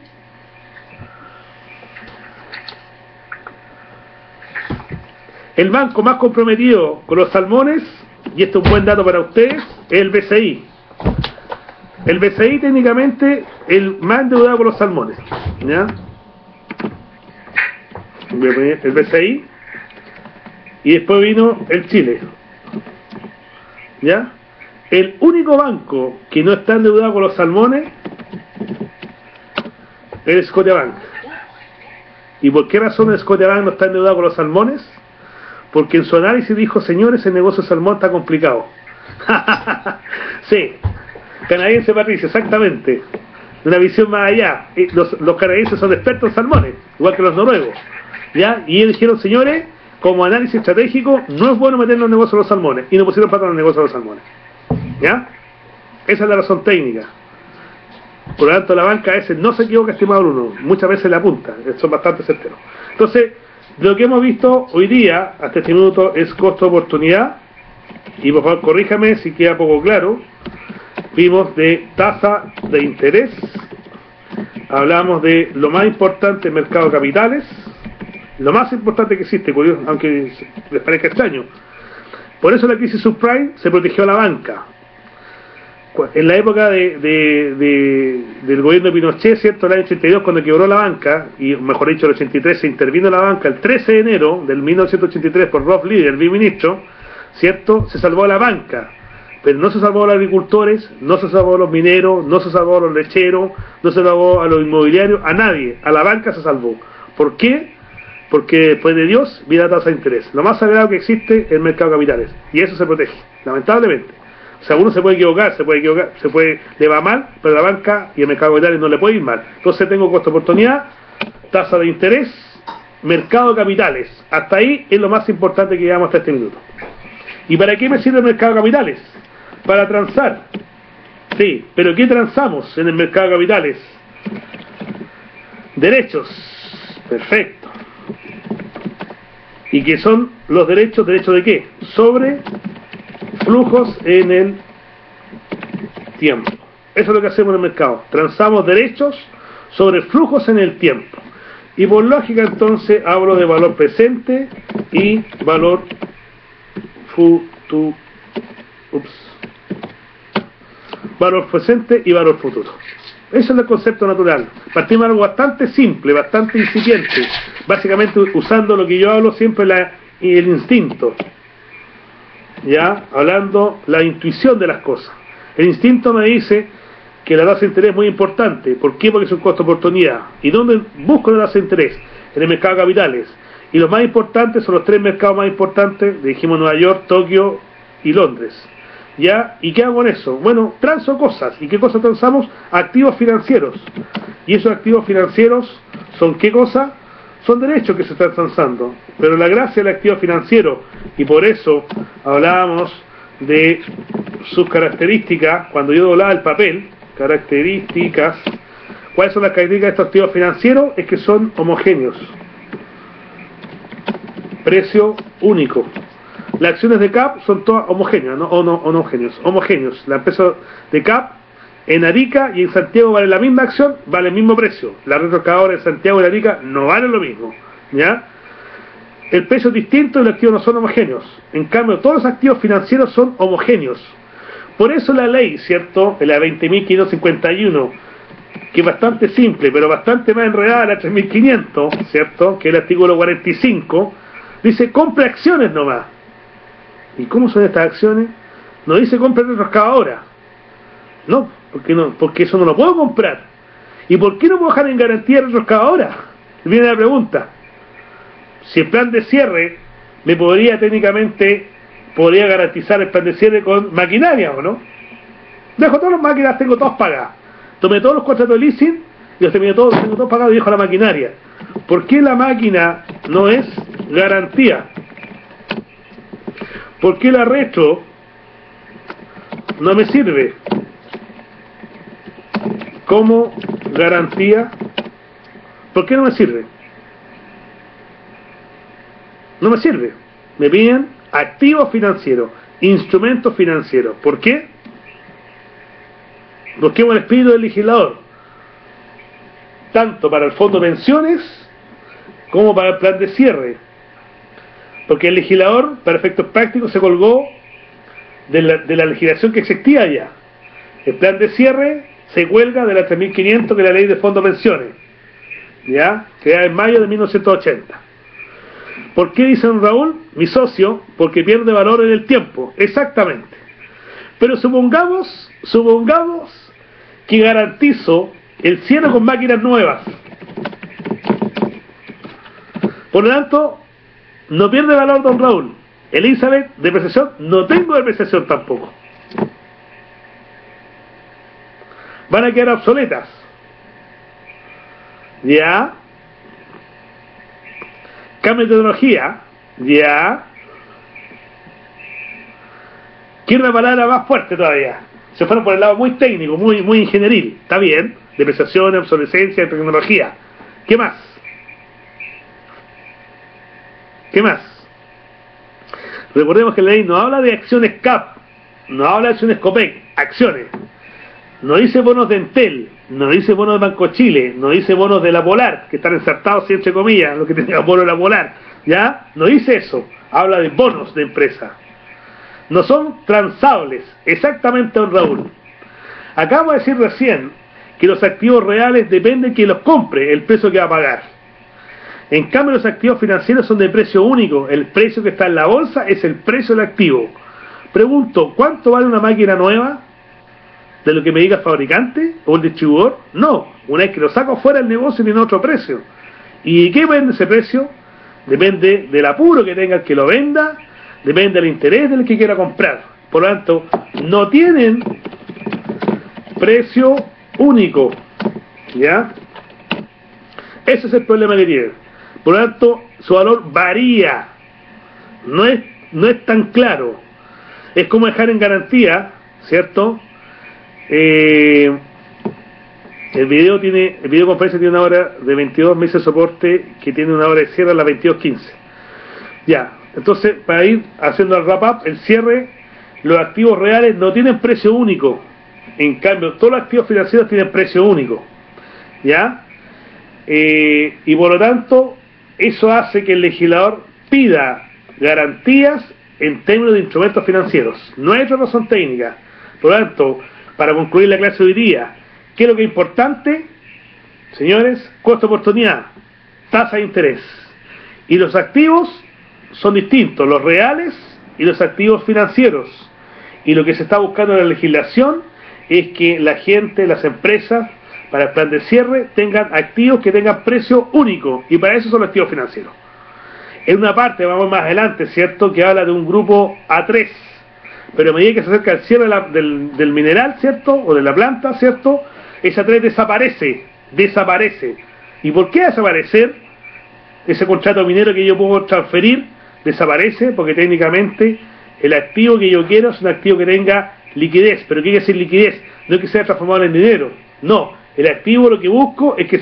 S1: El banco más comprometido con los salmones, y este es un buen dato para ustedes, es el BCI. El BCI técnicamente el más endeudado con los salmones, ¿ya? El BCI, y después vino el Chile, ¿ya? El único banco que no está endeudado con los salmones es el Scotiabank. ¿Y por qué razón el Scotiabank no está endeudado con los salmones? Porque en su análisis dijo: señores, el negocio de salmón está complicado. Sí, canadiense Patricia, exactamente. Una visión más allá. Los canadienses son expertos en salmones, igual que los noruegos, ¿ya? Y ellos dijeron: señores, como análisis estratégico, no es bueno meter en los negocios de los salmones. Y no pusieron plata en los negocios de los salmones, ¿ya? Esa es la razón técnica. Por lo tanto, la banca a veces no se equivoca, estimado Bruno. Muchas veces le apunta, son bastante certeros. Entonces, lo que hemos visto hoy día, hasta este minuto, es costo-oportunidad. Y por favor, corríjame si queda poco claro. Vimos de tasa de interés. Hablamos de lo más importante, mercado de capitales. Lo más importante que existe, curioso, aunque les parezca extraño. Por eso la crisis subprime se protegió a la banca. En la época del gobierno de Pinochet, ¿cierto? El año 82, cuando quebró la banca, y mejor dicho, el 83 se intervino la banca, el 13 de enero del 1983 por Rolf Lieder, el ministro, ¿cierto? Se salvó a la banca, pero no se salvó a los agricultores, no se salvó a los mineros, no se salvó a los lecheros, no se salvó a los inmobiliarios, a nadie, a la banca se salvó. ¿Por qué? Porque después de Dios viene la tasa de interés. Lo más sagrado que existe es el mercado de capitales, y eso se protege, lamentablemente. O sea, uno se puede equivocar, le va mal, pero la banca y el mercado de capitales no le puede ir mal. Entonces tengo costo-oportunidad, tasa de interés, mercado de capitales. Hasta ahí es lo más importante que llevamos hasta este minuto. ¿Y para qué me sirve el mercado de capitales? Para transar. Sí, pero ¿qué transamos en el mercado de capitales? Derechos. Perfecto. ¿Y qué son los derechos? ¿Derechos de qué? Sobre flujos en el tiempo. Eso es lo que hacemos en el mercado. Transamos derechos sobre flujos en el tiempo. Y por lógica entonces hablo de valor presente y valor futuro. Valor presente y valor futuro. Ese es el concepto natural. Partimos de algo bastante simple, bastante incipiente, básicamente usando lo que yo hablo siempre, el instinto, ya, hablando la intuición de las cosas. El instinto me dice que la tasa de interés es muy importante. ¿Por qué? Porque es un costo de oportunidad. ¿Y dónde busco la tasa de interés? En el mercado de capitales. Y los más importantes son los 3 mercados más importantes, dijimos Nueva York, Tokio y Londres. ¿Ya? ¿Y qué hago con eso? Bueno, transo cosas. ¿Y qué cosas transamos? Activos financieros. ¿Y esos activos financieros son qué cosa? Son derechos que se están transando. Pero la gracia del activo financiero, y por eso hablábamos de sus características, cuando yo doblaba el papel, características, ¿cuáles son las características de estos activos financieros? Es que son homogéneos. Precio único. Las acciones de CAP son todas homogéneas, no homogéneos, homogéneos. La empresa de CAP en Arica y en Santiago vale la misma acción, vale el mismo precio. La retrocavadora en Santiago y en Arica no valen lo mismo, ¿ya? El precio es distinto y los activos no son homogéneos. En cambio, todos los activos financieros son homogéneos. Por eso la ley, ¿cierto? La 20.551, que es bastante simple, pero bastante más enredada, la 3.500, ¿cierto? Que es el artículo 45, dice compre acciones nomás. ¿Y cómo son estas acciones? No dice compre retrocavadora. No, porque eso no lo puedo comprar. ¿Y por qué no puedo dejar en garantía retrocavadora? Viene la pregunta. Si el plan de cierre me podría garantizar el plan de cierre con maquinaria, ¿o no? Dejo todas las máquinas, tengo todas pagadas. Tomé todos los contratos de leasing y los tengo todos pagados y dejo la maquinaria. ¿Por qué la máquina no es garantía? ¿Por qué la retro no me sirve como garantía? ¿Por qué no me sirve? No me sirve. Me piden activos financieros, instrumentos financieros. ¿Por qué? Busquemos el espíritu del legislador, tanto para el fondo de pensiones como para el plan de cierre. Porque el legislador, para efectos prácticos, se colgó de la legislación que existía ya. El plan de cierre se cuelga de la 3.500, que es la ley de fondo de pensiones, ¿ya? Creada en mayo de 1980. ¿Por qué dice don Raúl? Mi socio, porque pierde valor en el tiempo. Exactamente. Pero supongamos que garantizo el cierre con máquinas nuevas. Por lo tanto, no pierde valor don Raúl. Elizabeth, depreciación, no tengo depreciación tampoco. Van a quedar obsoletas. Ya. Cambio de tecnología. Ya. Quiero una palabra más fuerte todavía. Se fueron por el lado muy técnico, muy ingenieril. Está bien. Depreciación, obsolescencia, tecnología. ¿Qué más? ¿Qué más? Recordemos que la ley no habla de acciones CAP, no habla de acciones COPEC, acciones. No dice bonos de Entel, no dice bonos de Banco Chile, no dice bonos de la Polar, que están ensartados, entre comillas, lo que tenga bonos de la Polar, ¿ya? No dice eso, habla de bonos de empresa. No son transables, exactamente, don Raúl. Acabo de decir recién que los activos reales dependen de quien los compre, el precio que va a pagar. En cambio, los activos financieros son de precio único. El precio que está en la bolsa es el precio del activo. Pregunto, ¿cuánto vale una máquina nueva? ¿De lo que me diga el fabricante o el distribuidor? No, una vez que lo saco fuera del negocio tiene otro precio. ¿Y qué vende ese precio? Depende del apuro que tenga el que lo venda, depende del interés del que quiera comprar. Por lo tanto, no tienen precio único. ¿Ya? Ese es el problema que tienen. Por lo tanto, su valor varía. No es tan claro. Es como dejar en garantía, ¿cierto? El videoconferencia tiene una hora de 22 meses de soporte, que tiene una hora de cierre a las 22:15. Ya, entonces, para ir haciendo el wrap-up, el cierre, los activos reales no tienen precio único. En cambio, todos los activos financieros tienen precio único. ¿Ya? Y por lo tanto, eso hace que el legislador pida garantías en términos de instrumentos financieros. No hay otra razón técnica. Por lo tanto, para concluir la clase de hoy día, ¿qué es lo que es importante? Señores, costo-oportunidad, tasa de interés. Y los activos son distintos, los reales y los activos financieros. Y lo que se está buscando en la legislación es que la gente, las empresas, para el plan de cierre, tengan activos que tengan precio único. Y para eso son los activos financieros. En una parte, vamos más adelante, ¿cierto?, que habla de un grupo A3. Pero a medida que se acerca el cierre del mineral, ¿cierto?, o de la planta, ¿cierto?, ese A3 desaparece. ¿Y por qué desaparecer? Ese contrato minero que yo puedo transferir desaparece porque técnicamente el activo que yo quiero es un activo que tenga liquidez. ¿Pero qué quiere decir liquidez? No es que sea transformado en dinero. No, el activo lo que busco es que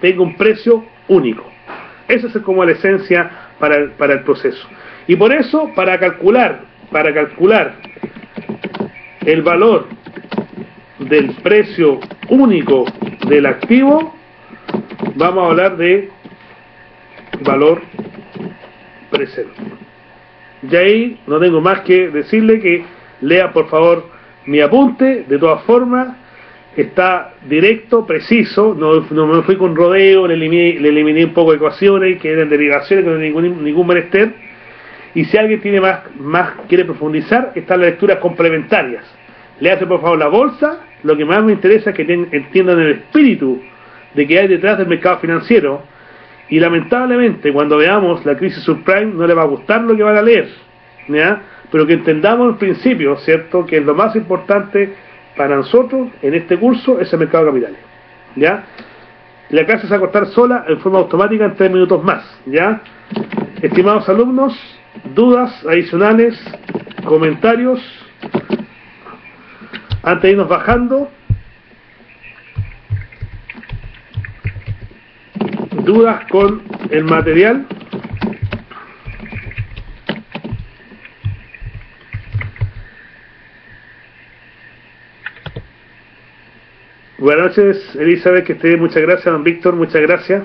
S1: tenga un precio único. Esa es como la esencia para el proceso. Y por eso, para calcular el valor del precio único del activo, vamos a hablar de valor presente. Y ahí no tengo más que decirle que lea por favor mi apunte. De todas formas, está directo, preciso, no me fui con rodeo, le eliminé un poco de ecuaciones que eran derivaciones, que no hay ningún menester. Y si alguien tiene más quiere profundizar, están las lecturas complementarias. Léase por favor la bolsa. Lo que más me interesa es que entiendan el espíritu de que hay detrás del mercado financiero. Y lamentablemente cuando veamos la crisis subprime no le va a gustar lo que van a leer, ¿ya? Pero que entendamos el principio, ¿cierto?, que es lo más importante para nosotros en este curso es el mercado de capitales, ¿ya? La clase se va a cortar sola en forma automática en 3 minutos más, ¿ya? Estimados alumnos, dudas adicionales, comentarios antes de irnos bajando. Dudas con el material. Buenas noches, Elizabeth, que esté. Muchas gracias, don Víctor, muchas gracias.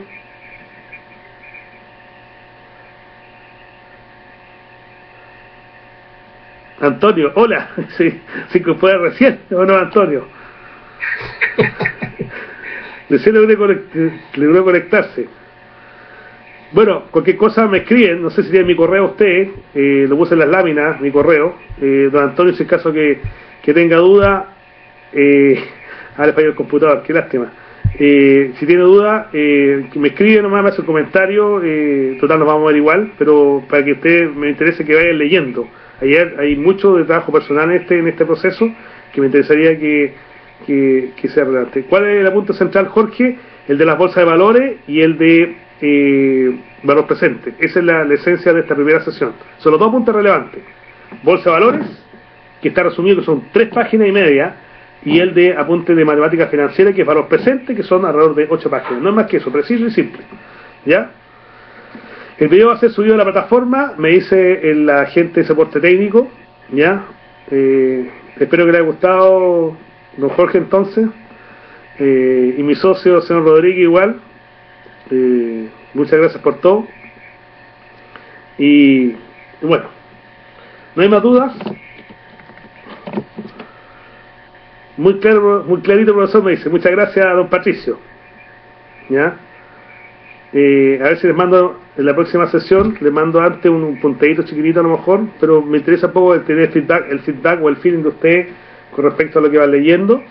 S1: Antonio, hola. Sí, que fue recién, ¿o no, Antonio? Recién logró conectarse. Bueno, cualquier cosa me escriben, no sé si tiene mi correo usted, lo puse en las láminas, mi correo. Don Antonio, si es caso que tenga duda, ahora falló el computador, qué lástima. Si tiene duda, que me escribe nomás, me hace un comentario, total nos vamos a ver igual, pero para que usted me interese que vayan leyendo. Ayer hay mucho de trabajo personal en este proceso que me interesaría que sea relevante. ¿Cuál es el punto central, Jorge? El de las bolsas de valores y el de valor presente. Esa es la esencia de esta primera sesión. Son los dos puntos relevantes. Bolsa de valores, que está resumido que son 3 páginas y media, y el de apunte de matemática financiera, que es valor presente, que son alrededor de 8 páginas. No es más que eso, preciso y simple. ¿Ya? El video va a ser subido a la plataforma, me dice el agente de soporte técnico. ¿Ya? Espero que le haya gustado, don Jorge, entonces. Y mi socio, señor Rodríguez, igual. Muchas gracias por todo. Y bueno, no hay más dudas. Muy claro, muy clarito el profesor me dice. Muchas gracias, don Patricio. ¿Ya? A ver si les mando en la próxima sesión, les mando antes un punteíto chiquitito a lo mejor, pero me interesa un poco tener el feedback o el feeling de usted con respecto a lo que van leyendo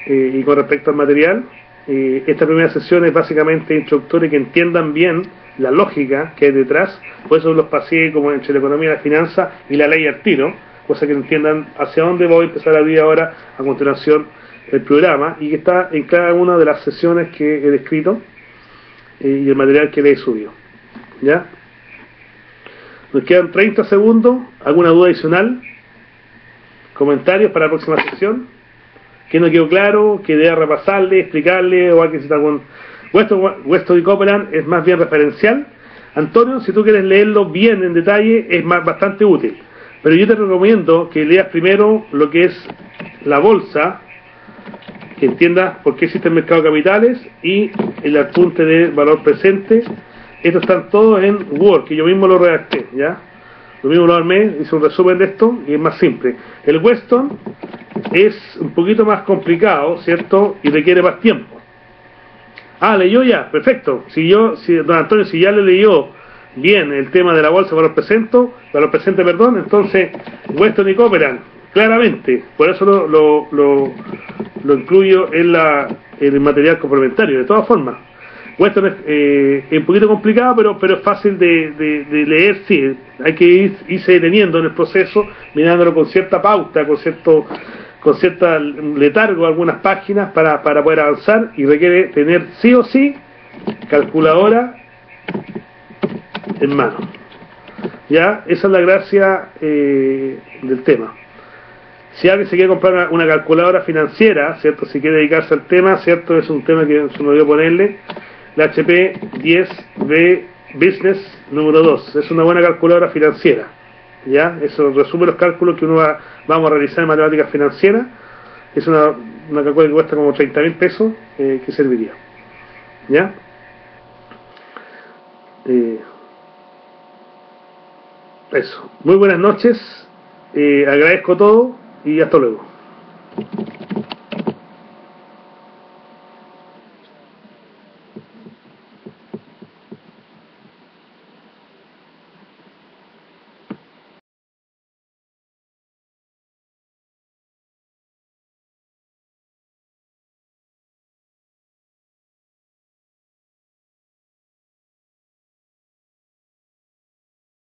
S1: y con respecto al material. Esta primera sesión es básicamente introductoria, que entiendan bien la lógica que hay detrás. Por eso los pasé como entre la economía y la finanza y la ley al tiro, cosa que entiendan hacia dónde voy a empezar a abrir ahora a continuación el programa, y que está en cada una de las sesiones que he descrito y el material que le he subido. ¿Ya? Nos quedan 30 segundos. ¿Alguna duda adicional? ¿Comentarios para la próxima sesión? ¿Que no quedó claro? ¿Que deba repasarle, explicarle? ¿O alguien se está con Weston y Copeland? Es más bien referencial. Antonio, si tú quieres leerlo bien en detalle, es bastante útil. Pero yo te recomiendo que leas primero lo que es la bolsa que entienda por qué existe el mercado de capitales y el apunte de valor presente. Estos están todos en Word, que yo mismo lo redacté, ¿ya? Lo mismo lo armé, hice un resumen de esto y es más simple. El Weston es un poquito más complicado, ¿cierto? Y requiere más tiempo. Leyó ya, perfecto. Si don Antonio, si ya le leyó bien el tema de la bolsa valor presente, entonces Weston y Cooperan, claramente, por eso lo incluyo en el material complementario. De todas formas, Weston es un poquito complicado, pero es fácil de leer, sí. Hay que irse deteniendo en el proceso, mirándolo con cierta pauta, con cierta letargo algunas páginas para poder avanzar, y requiere tener sí o sí calculadora en mano. Ya, esa es la gracia del tema. Si alguien se quiere comprar una calculadora financiera, ¿cierto? Si quiere dedicarse al tema, ¿cierto? Es un tema que se me olvidó ponerle. La HP 10B Business número 2. Es una buena calculadora financiera. ¿Ya? Eso resume los cálculos que vamos a realizar en matemáticas financieras. Es una calculadora que cuesta como 30.000 pesos, que serviría. ¿Ya? Eso. Muy buenas noches. Agradezco todo y hasta luego.